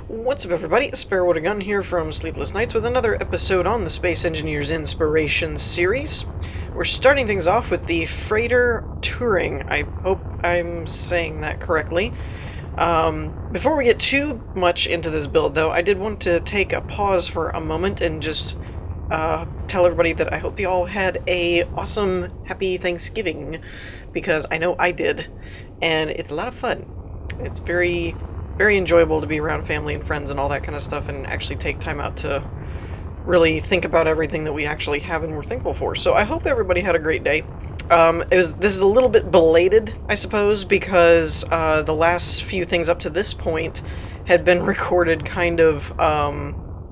What's up, everybody? Spare with a Gun here from Sleepless Nights with another episode on the Space Engineers Inspiration series. We're starting things off with the freighter TURING. I hope I'm saying that correctly. Before we get too much into this build, though, I did want to take a pause for a moment and just tell everybody that I hope you all had a awesome, happy Thanksgiving, because I know I did, and it's a lot of fun. It's very enjoyable to be around family and friends and all that kind of stuff and actually take time out to really think about everything that we actually have and we're thankful for. So I hope everybody had a great day. This is a little bit belated, I suppose, because the last few things up to this point had been recorded kind of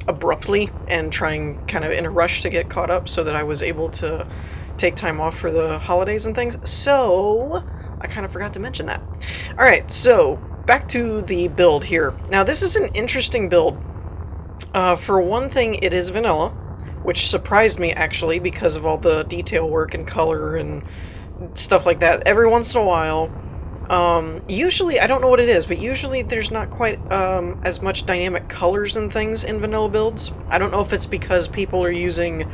abruptly and trying kind of in a rush to get caught up so that I was able to take time off for the holidays and things. So I kind of forgot to mention that. Alright, so back to the build here. Now, this is an interesting build. For one thing, it is vanilla, which surprised me, actually, because of all the detail work and color and stuff like that. Every once in a while, usually, I don't know what it is, but usually there's not quite as much dynamic colors and things in vanilla builds. I don't know if it's because people are using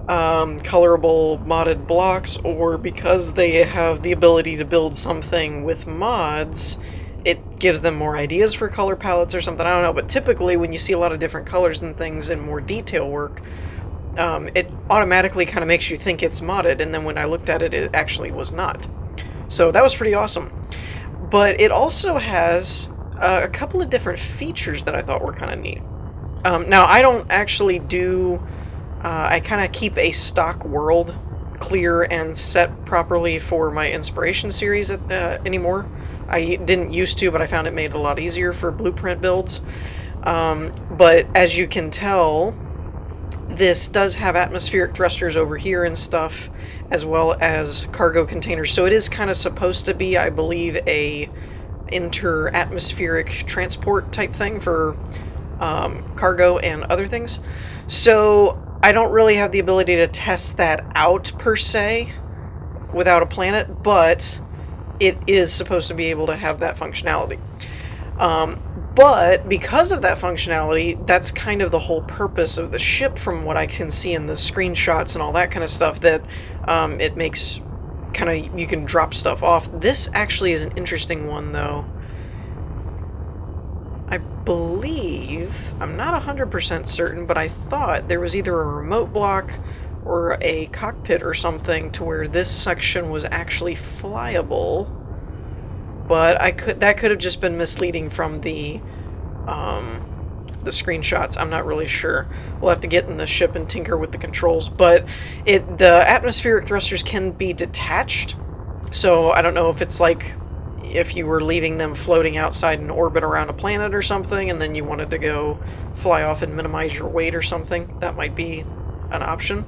colorable modded blocks, or because they have the ability to build something with mods, it gives them more ideas for color palettes or something, I don't know, but typically when you see a lot of different colors and things and more detail work, it automatically kind of makes you think it's modded, and then when I looked at it, it actually was not. So that was pretty awesome. But it also has a couple of different features that I thought were kind of neat. Now, I don't actually do... I kind of keep a stock world clear and set properly for my inspiration series anymore. I didn't used to, but I found it made it a lot easier for blueprint builds. But as you can tell, this does have atmospheric thrusters over here and stuff, as well as cargo containers. So it is kind of supposed to be, I believe, a inter-atmospheric transport type thing for cargo and other things. So I don't really have the ability to test that out, per se, without a planet, but it is supposed to be able to have that functionality. But because of that functionality, that's kind of the whole purpose of the ship, from what I can see in the screenshots and all that kind of stuff, that it makes kind of, you can drop stuff off. This actually is an interesting one, though. I believe, I'm not 100% certain, but I thought there was either a remote block or a cockpit or something to where this section was actually flyable, but that could have just been misleading from the screenshots. I'm not really sure. We'll have to get in the ship and tinker with the controls, but the atmospheric thrusters can be detached, so I don't know if it's like if you were leaving them floating outside in orbit around a planet or something, and then you wanted to go fly off and minimize your weight or something. That might be an option.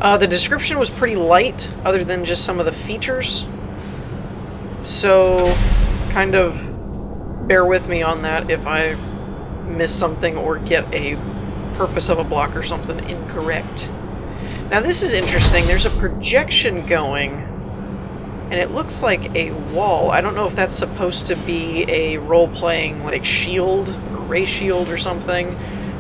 The description was pretty light, other than just some of the features. So, kind of bear with me on that if I miss something or get a purpose of a block or something incorrect. Now, this is interesting. There's a projection going, and it looks like a wall. I don't know if that's supposed to be a role-playing, like, shield, or ray shield or something,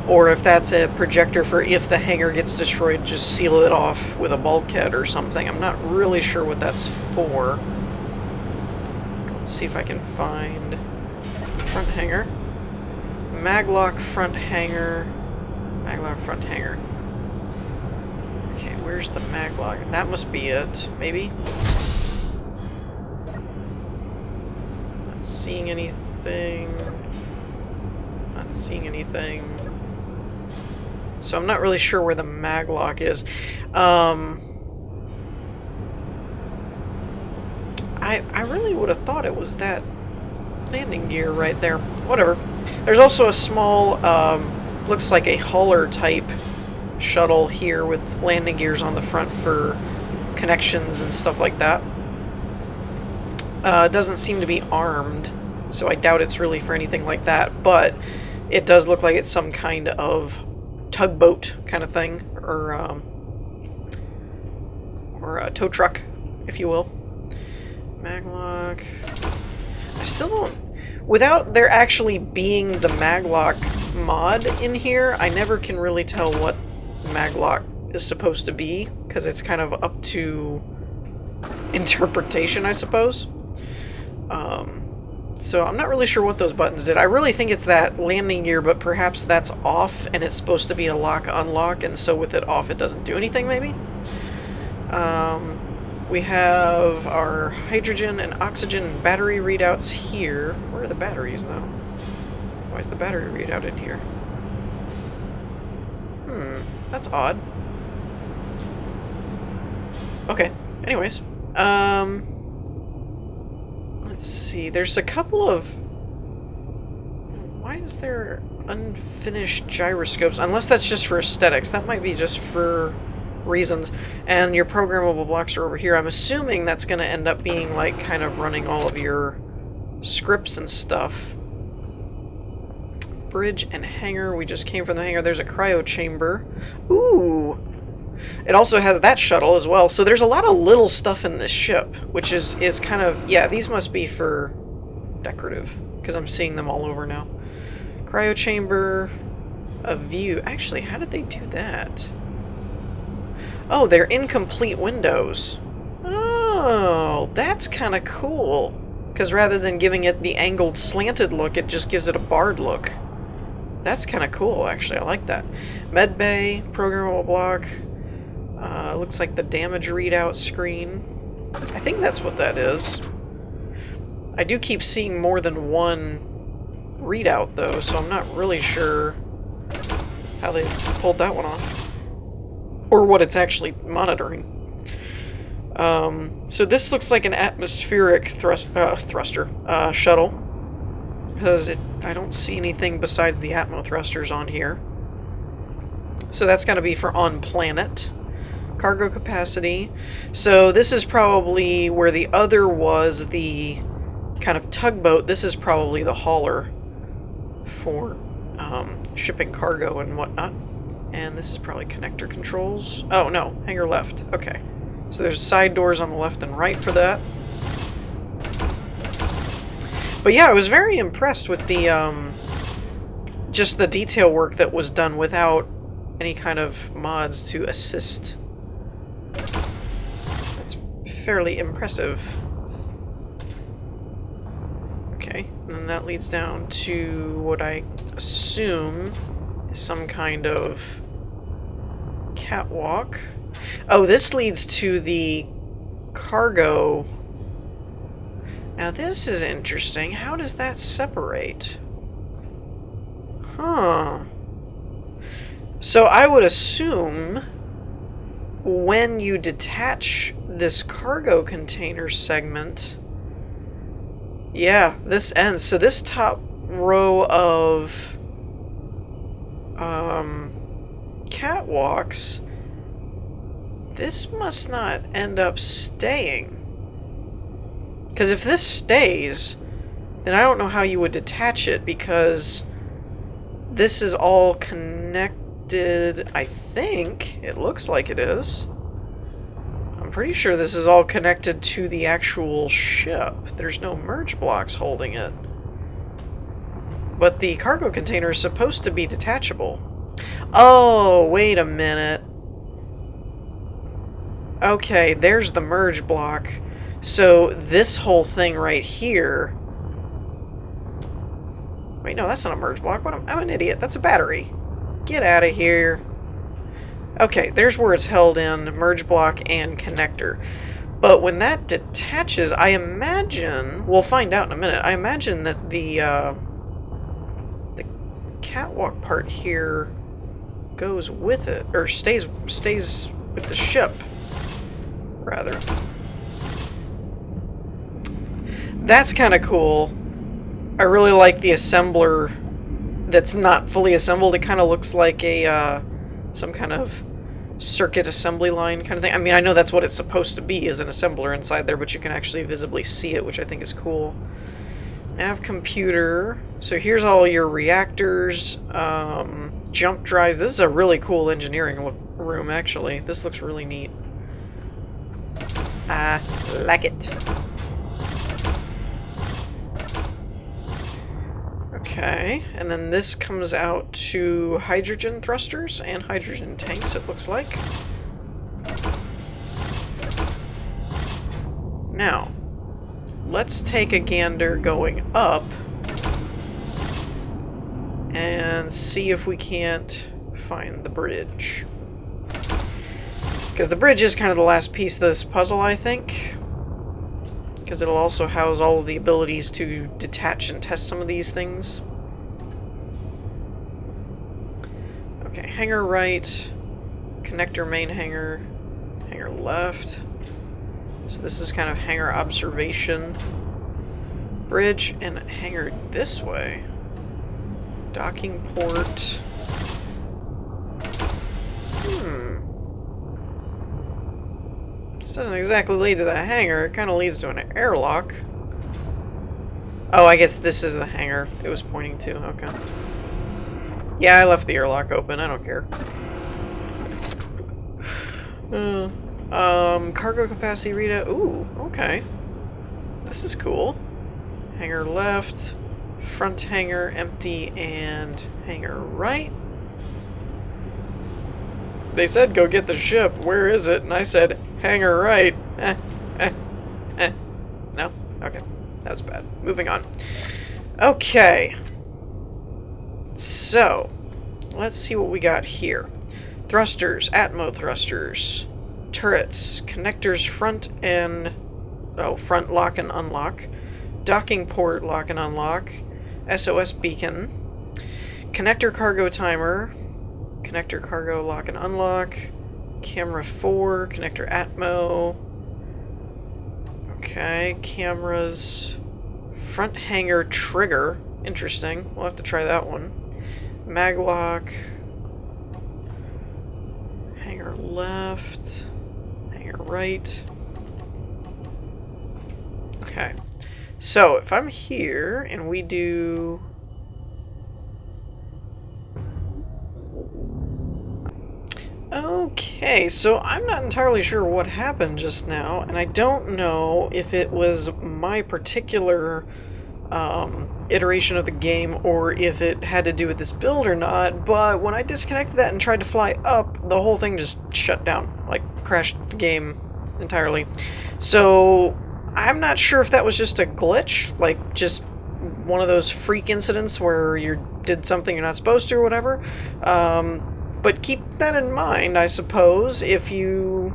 or if that's a projector for if the hangar gets destroyed, just seal it off with a bulkhead or something. I'm not really sure what that's for. Let's see if I can find front hangar. Maglock front hangar. Maglock front hangar. Okay, where's the maglock? That must be it, maybe? Not seeing anything. Not seeing anything. So I'm not really sure where the maglock is. I really would have thought it was that landing gear right there. Whatever. There's also a small, looks like a hauler type shuttle here with landing gears on the front for connections and stuff like that. It doesn't seem to be armed, so I doubt it's really for anything like that, but it does look like it's some kind of tugboat kind of thing, or a tow truck, if you will. Maglock. I still don't... without there actually being the maglock mod in here, I never can really tell what maglock is supposed to be, because it's kind of up to interpretation, I suppose. So I'm not really sure what those buttons did. I really think it's that landing gear, but perhaps that's off and it's supposed to be a lock-unlock, and so with it off it doesn't do anything, maybe? We have our hydrogen and oxygen battery readouts here. Where are the batteries, though? Why is the battery readout in here? That's odd. Okay, anyways. Let's see, there's a couple of... Why is there unfinished gyroscopes? Unless that's just for aesthetics. That might be just for reasons. And your programmable blocks are over here. I'm assuming that's going to end up being like kind of running all of your scripts and stuff. Bridge and hangar. We just came from the hangar. There's a cryo chamber. Ooh! It also has that shuttle as well. So there's a lot of little stuff in this ship, which is kind of... Yeah, these must be for decorative, because I'm seeing them all over now. Cryo chamber, a view. Actually, how did they do that? Oh, they're incomplete windows. Oh, that's kind of cool. Because rather than giving it the angled, slanted look, it just gives it a barred look. That's kind of cool, actually. I like that. Med bay, programmable block. Looks like the damage readout screen. I think that's what that is. I do keep seeing more than one readout, though, so I'm not really sure how they pulled that one off. Or what it's actually monitoring. So this looks like an atmospheric thruster shuttle. Because I don't see anything besides the atmo thrusters on here. So that's got to be for on-planet. Cargo capacity. So this is probably where the other was the kind of tugboat. This is probably the hauler for shipping cargo and whatnot. And this is probably connector controls. Oh, no. Hangar left. Okay. So there's side doors on the left and right for that. But yeah, I was very impressed with the, just the detail work that was done without any kind of mods to assist. That's fairly impressive. Okay, and then that leads down to what I assume is some kind of catwalk. Oh, this leads to the cargo. Now this is interesting. How does that separate? Huh. So I would assume when you detach this cargo container segment, yeah, this ends. So this top row of catwalks, this must not end up staying. Because if this stays, then I don't know how you would detach it, because this is all connected, I think. It looks like it is. I'm pretty sure this is all connected to the actual ship. There's no merge blocks holding it. But the cargo container is supposed to be detachable. Oh, wait a minute. Okay, there's the merge block. So this whole thing right here... Wait, no, that's not a merge block. What? I'm an idiot. That's a battery. Get out of here. Okay, there's where it's held in, merge block and connector. But when that detaches, I imagine... We'll find out in a minute. I imagine that the catwalk part here goes with it, or stays with the ship, rather. That's kind of cool. I really like the assembler that's not fully assembled. It kind of looks like a some kind of circuit assembly line kind of thing. I mean, I know that's what it's supposed to be, is an assembler inside there, but you can actually visibly see it, which I think is cool. Nav computer. So here's all your reactors, jump drives. This is a really cool engineering room, actually. This looks really neat. I like it. Okay, and then this comes out to hydrogen thrusters and hydrogen tanks, it looks like. Now, let's take a gander going up and see if we can't find the bridge. Because the bridge is kind of the last piece of this puzzle, I think. Because it'll also house all of the abilities to detach and test some of these things. Okay, hangar right, connector main hangar, hangar left. So this is kind of hangar observation. Bridge and hangar this way. Docking port. This doesn't exactly lead to the hangar, it kind of leads to an airlock. Oh, I guess this is the hangar it was pointing to, okay. Yeah, I left the airlock open, I don't care. Cargo capacity readout, ooh, okay. This is cool. Hangar left, front hangar empty, and hangar right. They said go get the ship, where is it? And I said, hangar right. No? Okay. That was bad. Moving on. Okay. So, let's see what we got here. Thrusters, Atmo thrusters, turrets, connectors front and... oh, front lock and unlock. Docking port lock and unlock. SOS beacon. Connector cargo timer. Connector cargo lock and unlock. Camera 4, connector Atmo. Okay, cameras. Front hangar trigger. Interesting. We'll have to try that one. Maglock. Hangar left. Hangar right. Okay. So, if I'm here and we do... Okay, so I'm not entirely sure what happened just now, and I don't know if it was my particular iteration of the game or if it had to do with this build or not, but when I disconnected that and tried to fly up, the whole thing just shut down, like crashed the game entirely. So I'm not sure if that was just a glitch, like just one of those freak incidents where you did something you're not supposed to or whatever. But keep that in mind, I suppose, if you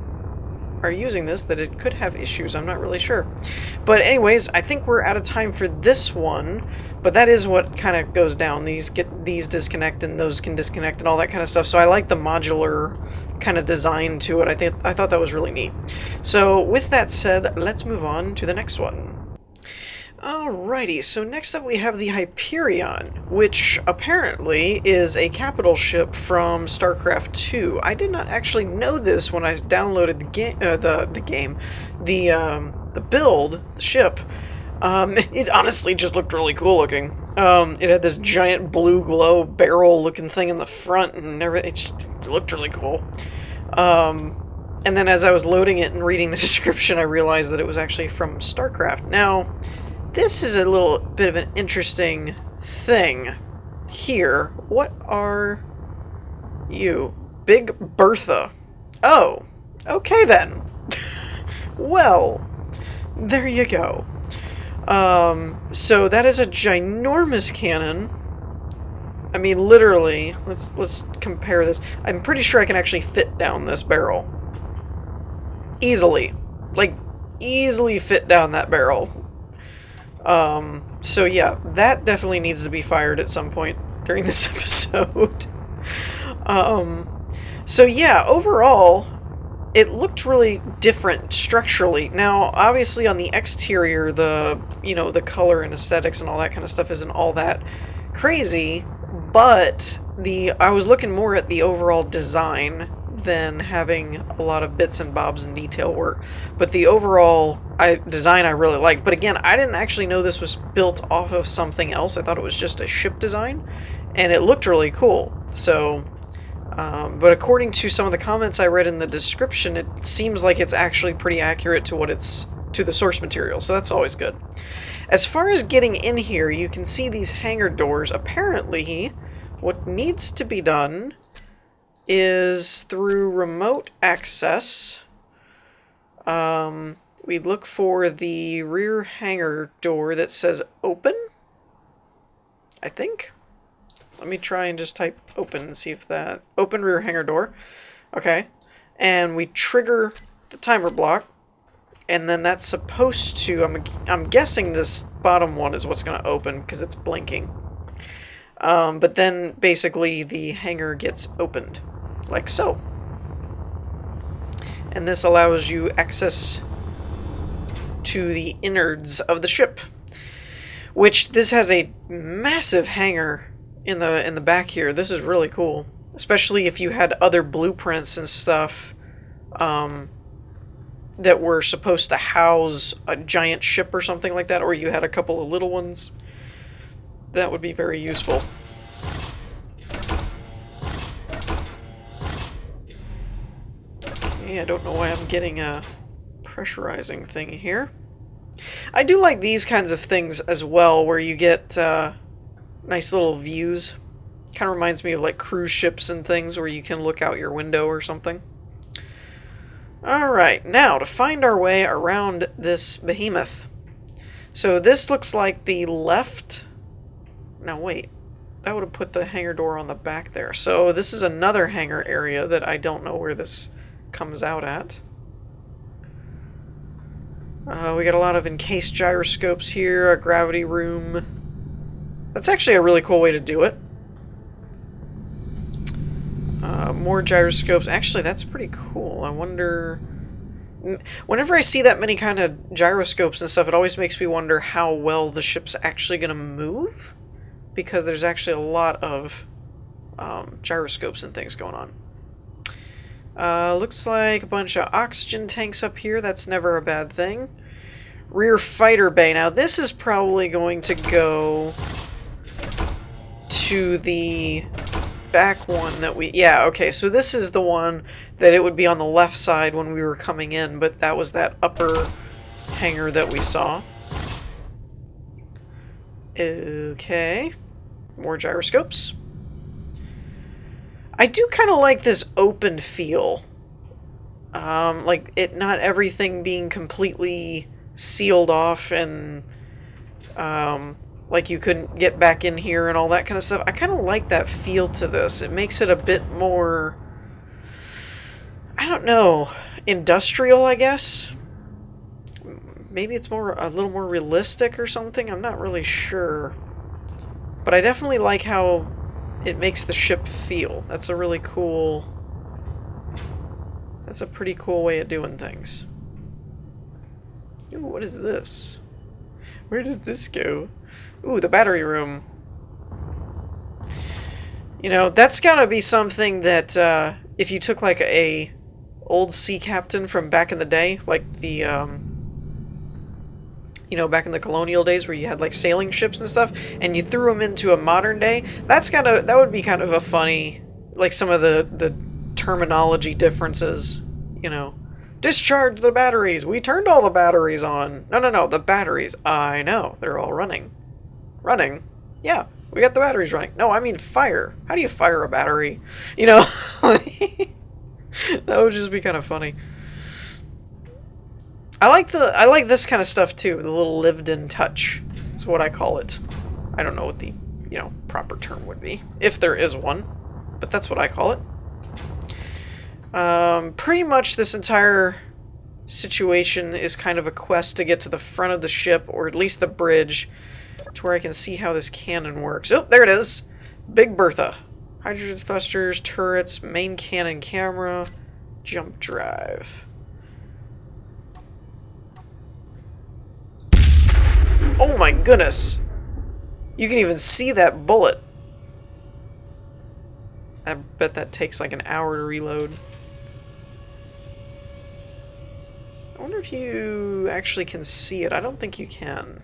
are using this, that it could have issues. I'm not really sure. But anyways, I think we're out of time for this one, but that is what kind of goes down. These disconnect and those can disconnect and all that kind of stuff. So I like the modular kind of design to it. I thought that was really neat. So with that said, let's move on to the next one. Alrighty, so next up we have the Hyperion, which apparently is a capital ship from StarCraft 2. I did not actually know this when I downloaded the build, the ship. It honestly just looked really cool looking. It had this giant blue glow barrel looking thing in the front and everything. It just looked really cool. And then as I was loading it and reading the description, I realized that it was actually from StarCraft. Now, this is a little bit of an interesting thing here. What are you? Big Bertha. Oh, okay then. Well, there you go. So that is a ginormous cannon. I mean, literally, let's compare this. I'm pretty sure I can actually fit down this barrel. Easily. Like, easily fit down that barrel. So yeah, that definitely needs to be fired at some point during this episode. So yeah, overall, it looked really different structurally. Now, obviously on the exterior, the color and aesthetics and all that kind of stuff isn't all that crazy, but I was looking more at the overall design than having a lot of bits and bobs and detail work. But the overall design I really liked. But again, I didn't actually know this was built off of something else. I thought it was just a ship design, and it looked really cool. So, but according to some of the comments I read in the description, it seems like it's actually pretty accurate to what to the source material, so that's always good. As far as getting in here, you can see these hangar doors. Apparently, what needs to be done is through remote access. We look for the rear hangar door that says open, I think. Let me try and just type open and see if that... Open rear hangar door. Okay. And we trigger the timer block. And then that's supposed to... I'm guessing this bottom one is what's going to open because it's blinking. But then basically the hangar gets opened. Like so. And this allows you access to the innards of the ship. Which this has a massive hangar in the back here. This is really cool. Especially if you had other blueprints and stuff that were supposed to house a giant ship or something like that, or you had a couple of little ones. That would be very useful. Okay, I don't know why I'm getting a pressurizing thing here. I do like these kinds of things as well, where you get nice little views. Kind of reminds me of like cruise ships and things where you can look out your window or something. Alright, now to find our way around this behemoth. So this looks like the left... Now wait, that would have put the hangar door on the back there. So this is another hangar area that I don't know where this comes out at. We got a lot of encased gyroscopes here, a gravity room. That's actually a really cool way to do it. More gyroscopes. Actually, that's pretty cool. I wonder... Whenever I see that many kind of gyroscopes and stuff, it always makes me wonder how well the ship's actually going to move. Because there's actually a lot of gyroscopes and things going on. Looks like a bunch of oxygen tanks up here. That's never a bad thing. Rear fighter bay. Now, this is probably going to go to the back one that we... Yeah, okay, so this is the one that it would be on the left side when we were coming in, but that was that upper hangar that we saw. Okay. More gyroscopes. I do kind of like this open feel. Like, not everything being completely sealed off and... like you couldn't get back in here and all that kind of stuff. I kind of like that feel to this. It makes it a bit more, I don't know, industrial, I guess. Maybe it's a little more realistic or something. I'm not really sure. But I definitely like how it makes the ship feel. That's a really cool... That's a pretty cool way of doing things. Ooh, what is this? Where does this go? Ooh, the battery room. You know, that's gotta be something that, if you took, like, a old sea captain from back in the day, like the, you know, back in the colonial days where you had, like, sailing ships and stuff, and you threw them into a modern day, that would be kind of a funny, like, some of the terminology differences, you know. Discharge the batteries! We turned all the batteries on! No, the batteries. I know, they're all running. Running? Yeah, we got the batteries running. No, I mean fire. How do you fire a battery? You know? That would just be kind of funny. I like this kind of stuff too, the little lived-in touch. Is what I call it. I don't know what the, you know, proper term would be, if there is one, but that's what I call it. Pretty much this entire situation is kind of a quest to get to the front of the ship, or at least the bridge, to where I can see how this cannon works. Oh, there it is! Big Bertha. Hydrogen thrusters, turrets, main cannon camera, jump drive. Oh my goodness! You can even see that bullet. I bet that takes like an hour to reload. I wonder if you actually can see it. I don't think you can.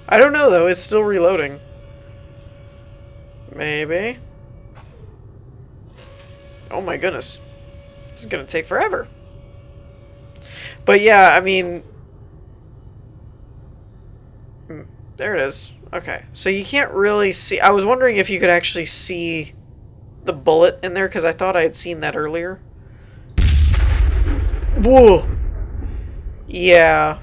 I don't know, though. It's still reloading. Maybe. Oh my goodness. This is going to take forever. But yeah, I mean, There it is. Okay, so you can't really see... I was wondering if you could actually see the bullet in there, because I thought I had seen that earlier. Whoa! Yeah.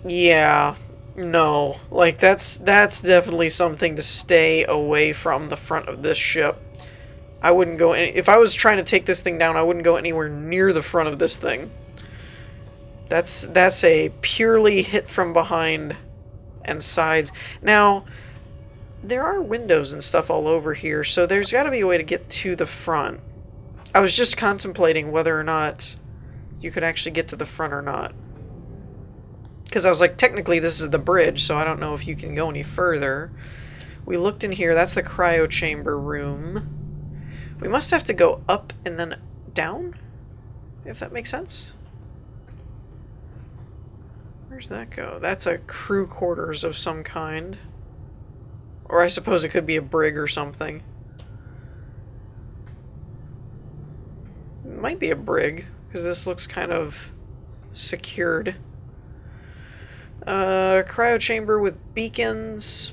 Yeah. No. Like, that's definitely something to stay away from the front of this ship. I wouldn't go... If I was trying to take this thing down, I wouldn't go anywhere near the front of this thing. That's a purely hit from behind and sides. Now, there are windows and stuff all over here, so there's got to be a way to get to the front. I was just contemplating whether or not you could actually get to the front or not. Because I was like, technically this is the bridge, so I don't know if you can go any further. We looked in here. That's the cryo chamber room. We must have to go up and then down, if that makes sense. Where's that go? That's a crew quarters of some kind. Or I suppose it could be a brig or something. It might be a brig, because this looks kind of secured. Cryo chamber with beacons.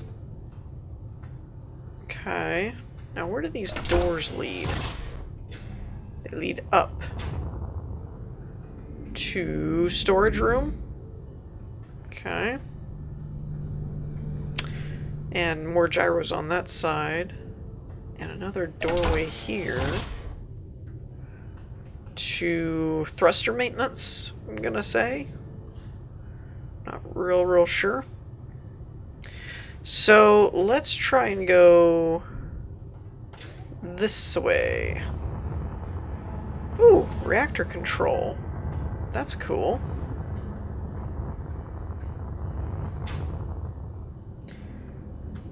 Okay. Now where do these doors lead? They lead up. To storage room. Okay. And more gyros on that side. And another doorway here. To thruster maintenance, I'm gonna say. Not real sure. So let's try and go this way. Ooh, reactor control. That's cool.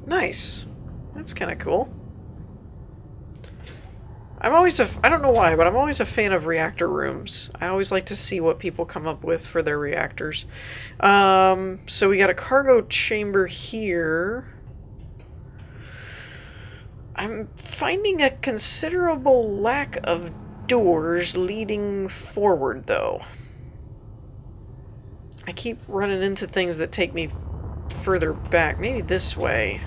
Nice. That's kind of cool. I'm always I don't know why, but I'm always a fan of reactor rooms. I always like to see what people come up with for their reactors. So we got a cargo chamber here. I'm finding a considerable lack of doors leading forward, though. I keep running into things that take me further back. Maybe this way.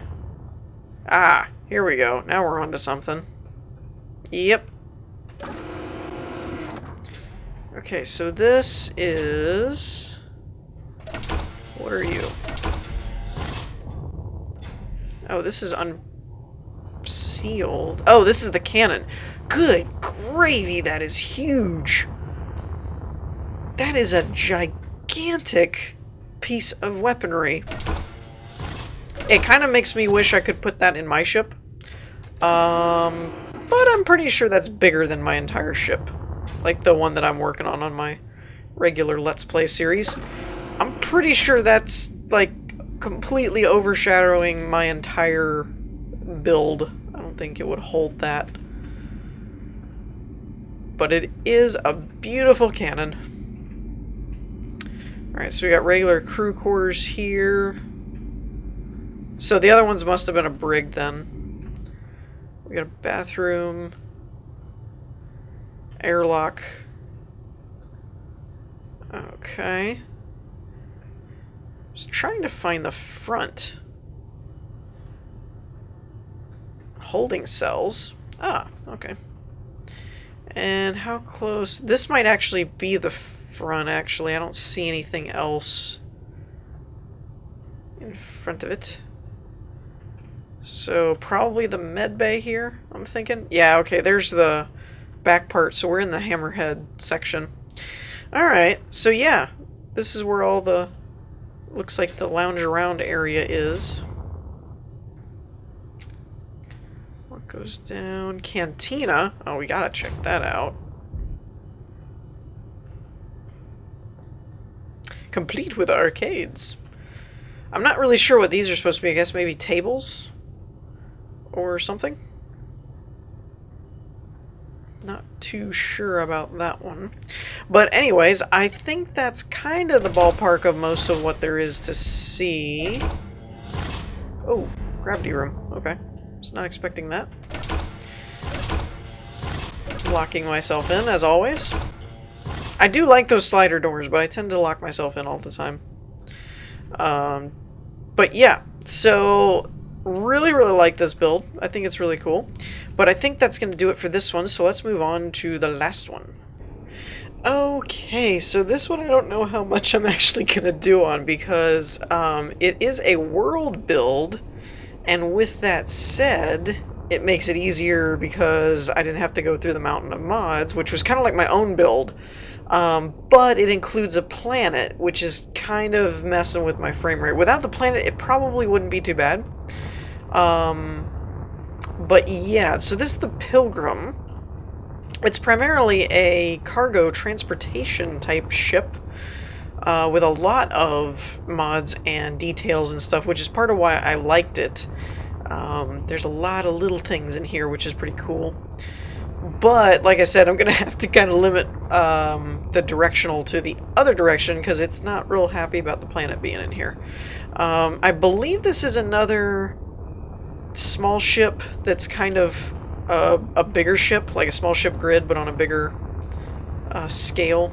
Ah, here we go. Now we're on to something. Yep. Okay, so this is... What are you? Oh, this is unsealed. Oh, this is the cannon. Good gravy, that is huge. That is a gigantic piece of weaponry. It kind of makes me wish I could put that in my ship. But I'm pretty sure that's bigger than my entire ship. Like the one that I'm working on my regular Let's Play series. I'm pretty sure that's, like, completely overshadowing my entire build. I don't think it would hold that. But it is a beautiful cannon. Alright, so we got regular crew quarters here. So the other ones must have been a brig then. We got a bathroom, airlock. Okay. Just trying to find the front. Holding cells. Ah, okay. And how close? This might actually be the front, actually. I don't see anything else in front of it. So, probably the med bay here, I'm thinking. Yeah, okay, there's the back part, so we're in the hammerhead section. Alright, so yeah, this is where all the, looks like the lounge around area is. What goes down? Cantina? Oh, we gotta check that out. Complete with arcades. I'm not really sure what these are supposed to be. I guess maybe tables? Or something? Not too sure about that one. But anyways, I think that's kind of the ballpark of most of what there is to see. Oh, gravity room. Okay. Was not expecting that. Locking myself in, as always. I do like those slider doors, but I tend to lock myself in all the time. But yeah, So, really, really like this build. I think it's really cool. But I think that's going to do it for this one, so let's move on to the last one. Okay, so this one I don't know how much I'm actually going to do on, because it is a world build, and with that said, it makes it easier because I didn't have to go through the mountain of mods, which was kind of like my own build. But it includes a planet, which is kind of messing with my frame rate. Without the planet, it probably wouldn't be too bad. But yeah, so this is the Pilgrim. It's primarily a cargo transportation type ship with a lot of mods and details and stuff, which is part of why I liked it. There's a lot of little things in here, which is pretty cool. But, like I said, I'm going to have to kind of limit the directional to the other direction because it's not real happy about the planet being in here. I believe this is another small ship that's kind of a bigger ship, like a small ship grid, but on a bigger scale.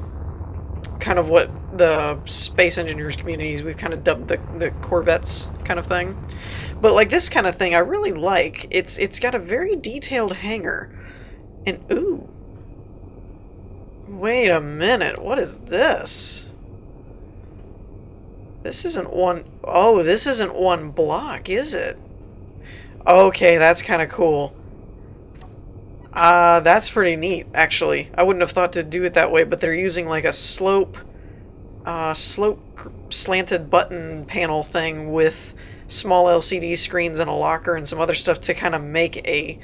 Kind of what the space engineers communities, we've kind of dubbed the Corvettes kind of thing. But like this kind of thing I really like. It's got a very detailed hangar. And ooh. Wait a minute, what is this? This isn't one... Oh, this isn't one block, is it? Okay, that's kind of cool. That's pretty neat, actually. I wouldn't have thought to do it that way, but they're using like a slope slanted button panel thing with small LCD screens and a locker and some other stuff to kind of make a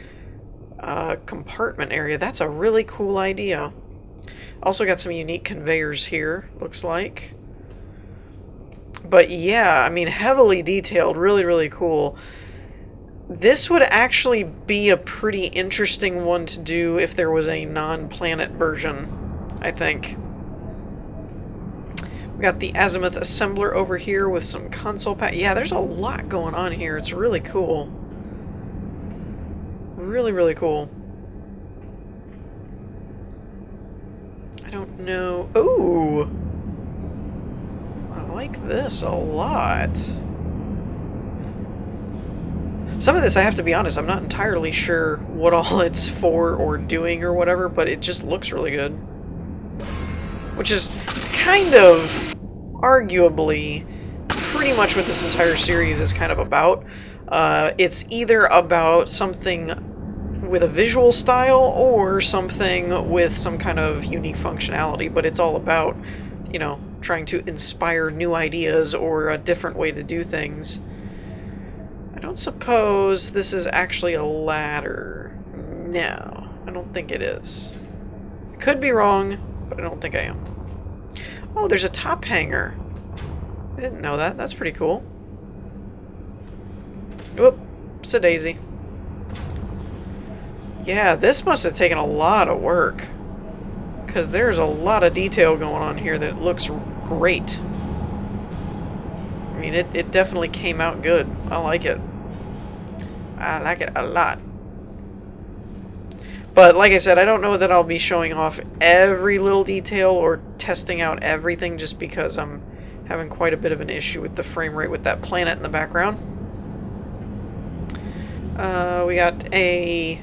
compartment area. That's a really cool idea. Also got some unique conveyors here, looks like. But yeah, I mean, heavily detailed, really, really cool. This would actually be a pretty interesting one to do if there was a non-planet version, I think. We got the Azimuth Assembler over here with some console pack. Yeah, there's a lot going on here. It's really cool. Really, really cool. I don't know... Ooh! I like this a lot. Some of this, I have to be honest, I'm not entirely sure what all it's for or doing or whatever, but it just looks really good. Which is kind of, arguably, pretty much what this entire series is kind of about. It's either about something with a visual style or something with some kind of unique functionality, but it's all about, you know, trying to inspire new ideas or a different way to do things. I don't suppose this is actually a ladder. No, I don't think it is. I could be wrong, but I don't think I am. Oh, there's a top hanger. I didn't know that. That's pretty cool. Whoops, a daisy. Yeah, this must have taken a lot of work. Because there's a lot of detail going on here that looks great. I mean, it definitely came out good. I like it. I like it a lot. But like I said, I don't know that I'll be showing off every little detail or testing out everything just because I'm having quite a bit of an issue with the frame rate with that planet in the background. We got a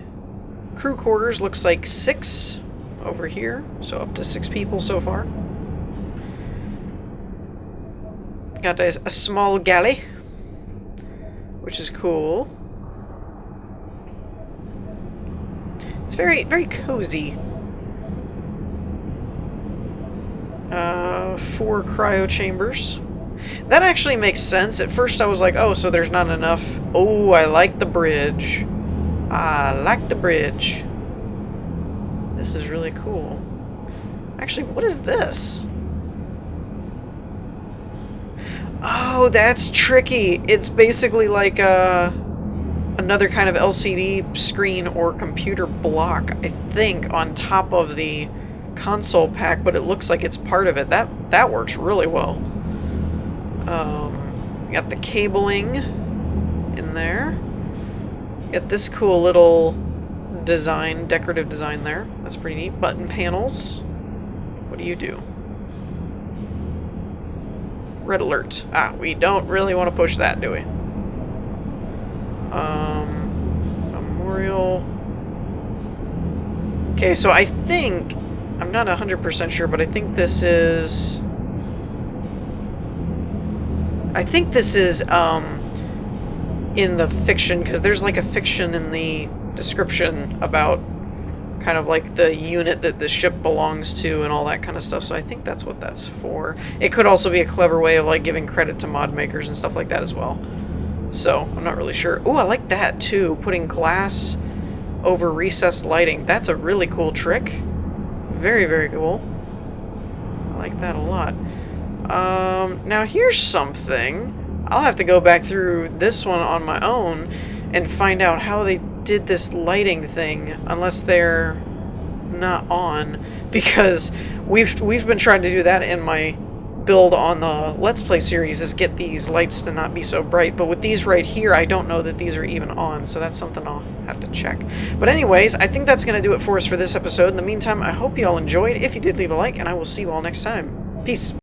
crew quarters, looks like 6 over here, so up to 6 people so far. Got a small galley, which is cool. It's very, very cozy. 4 cryo chambers. That actually makes sense. At first I was like, oh, so there's not enough. Oh, I like the bridge. I like the bridge. This is really cool. Actually, what is this? Oh, that's tricky. It's basically like another kind of LCD screen or computer block, I think, on top of the console pack, but it looks like it's part of it. That works really well. You got the cabling in there. You got this cool little design, decorative design there. That's pretty neat. Button panels. What do you do? Red alert. Ah, we don't really want to push that, do we? Memorial. Okay, so I think, I'm not 100% sure, but I think this is in the fiction, because there's like a fiction in the description about kind of like the unit that the ship belongs to and all that kind of stuff, so I think that's what that's for. It could also be a clever way of like giving credit to mod makers and stuff like that as well. So, I'm not really sure. Oh, I like that too, putting glass over recessed lighting. That's a really cool trick. Very, very cool. I like that a lot. Now here's something. I'll have to go back through this one on my own and find out how they did this lighting thing, unless they're not on, because we've been trying to do that in my build on the Let's Play series, is get these lights to not be so bright, but with these right here, I don't know that these are even on, so that's something I'll have to check. But anyways, I think that's going to do it for us for this episode. In the meantime, I hope you all enjoyed. If you did, leave a like, and I will see you all next time. Peace!